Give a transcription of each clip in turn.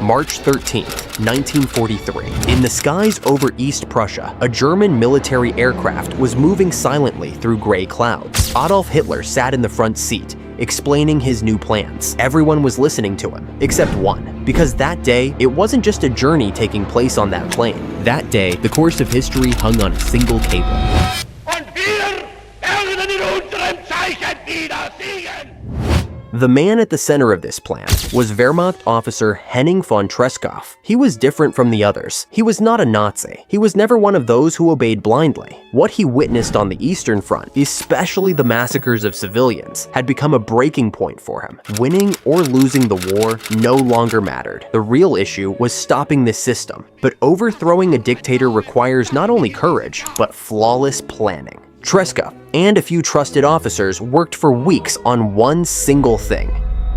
March 13th, 1943. In the skies over East Prussia, a German military aircraft was moving silently through gray clouds. Adolf Hitler sat in the front seat, explaining his new plans. Everyone was listening to him, except one, because that day, it wasn't just a journey taking place on that plane. That day, the course of history hung on a single cable. The man at the center of this plan was Wehrmacht officer Henning von Tresckow. He was different from the others. He was not a Nazi. He was never one of those who obeyed blindly. What he witnessed on the Eastern Front, especially the massacres of civilians, had become a breaking point for him. Winning or losing the war no longer mattered. The real issue was stopping this system. But overthrowing a dictator requires not only courage, but flawless planning. Tresckow and a few trusted officers worked for weeks on one single thing: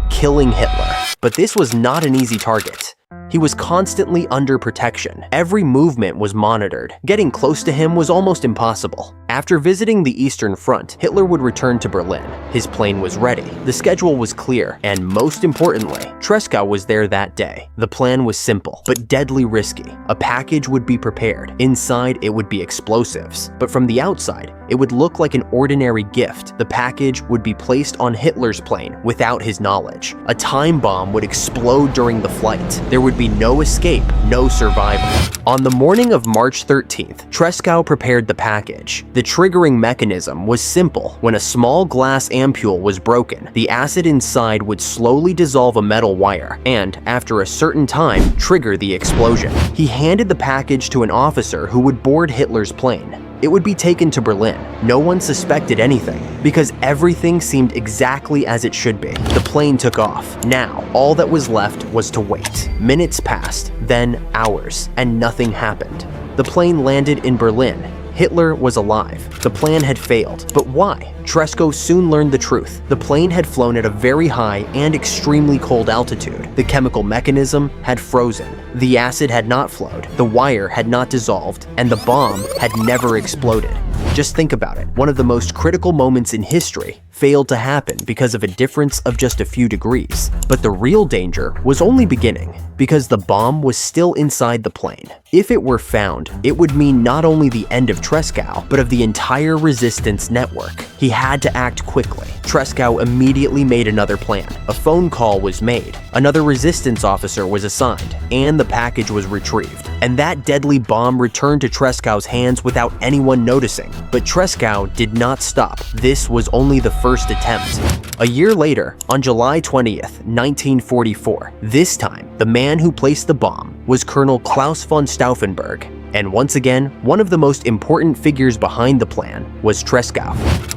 killing Hitler. But this was not an easy target. He was constantly under protection. Every movement was monitored. Getting close to him was almost impossible. After visiting the Eastern Front, Hitler would return to Berlin. His plane was ready, the schedule was clear, and most importantly, Tresckow was there that day. The plan was simple, but deadly risky. A package would be prepared. Inside, it would be explosives. But from the outside, it would look like an ordinary gift. The package would be placed on Hitler's plane without his knowledge. A time bomb would explode during the flight. There would be no escape, no survival. On the morning of March 13th, Tresckow prepared the package. The triggering mechanism was simple. When a small glass ampule was broken, the acid inside would slowly dissolve a metal wire and, after a certain time, trigger the explosion. He handed the package to an officer who would board Hitler's plane. It would be taken to Berlin. No one suspected anything, because everything seemed exactly as it should be. The plane took off. Now, all that was left was to wait. Minutes passed, then hours, and nothing happened. The plane landed in Berlin. Hitler was alive. The plan had failed. But why? Tresckow soon learned the truth. The plane had flown at a very high and extremely cold altitude. The chemical mechanism had frozen. The acid had not flowed. The wire had not dissolved. And the bomb had never exploded. Just think about it. One of the most critical moments in history failed to happen because of a difference of just a few degrees. But the real danger was only beginning, because the bomb was still inside the plane. If it were found, it would mean not only the end of Tresckow, but of the entire resistance network. He had to act quickly. Tresckow immediately made another plan. A phone call was made, another resistance officer was assigned, and the package was retrieved. And that deadly bomb returned to Treskow's hands without anyone noticing. But Tresckow did not stop. This was only the first attempt. A year later, on July 20th, 1944, this time, the man who placed the bomb was Colonel Klaus von Stauffenberg. And once again, one of the most important figures behind the plan was Tresckow.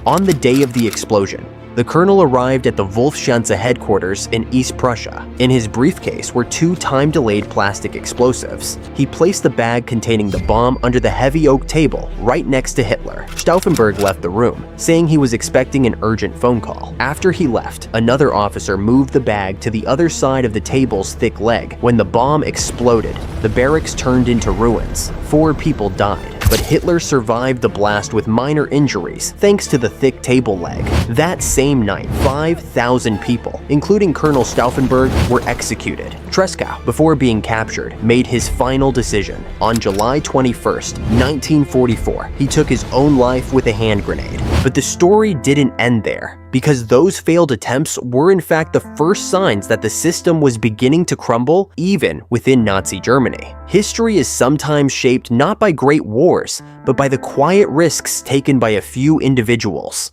On the day of the explosion, the colonel arrived at the Wolfschanze headquarters in East Prussia. In his briefcase were 2 time-delayed plastic explosives. He placed the bag containing the bomb under the heavy oak table right next to Hitler. Stauffenberg left the room, saying he was expecting an urgent phone call. After he left, another officer moved the bag to the other side of the table's thick leg. When the bomb exploded, the barracks turned into ruins. 4 people died. But Hitler survived the blast with minor injuries thanks to the thick table leg. That same night, 5,000 people, including Colonel Stauffenberg, were executed. Tresckow, before being captured, made his final decision. On July 21st, 1944, he took his own life with a hand grenade. But the story didn't end there, because those failed attempts were in fact the first signs that the system was beginning to crumble even within Nazi Germany. History is sometimes shaped not by great wars, but by the quiet risks taken by a few individuals.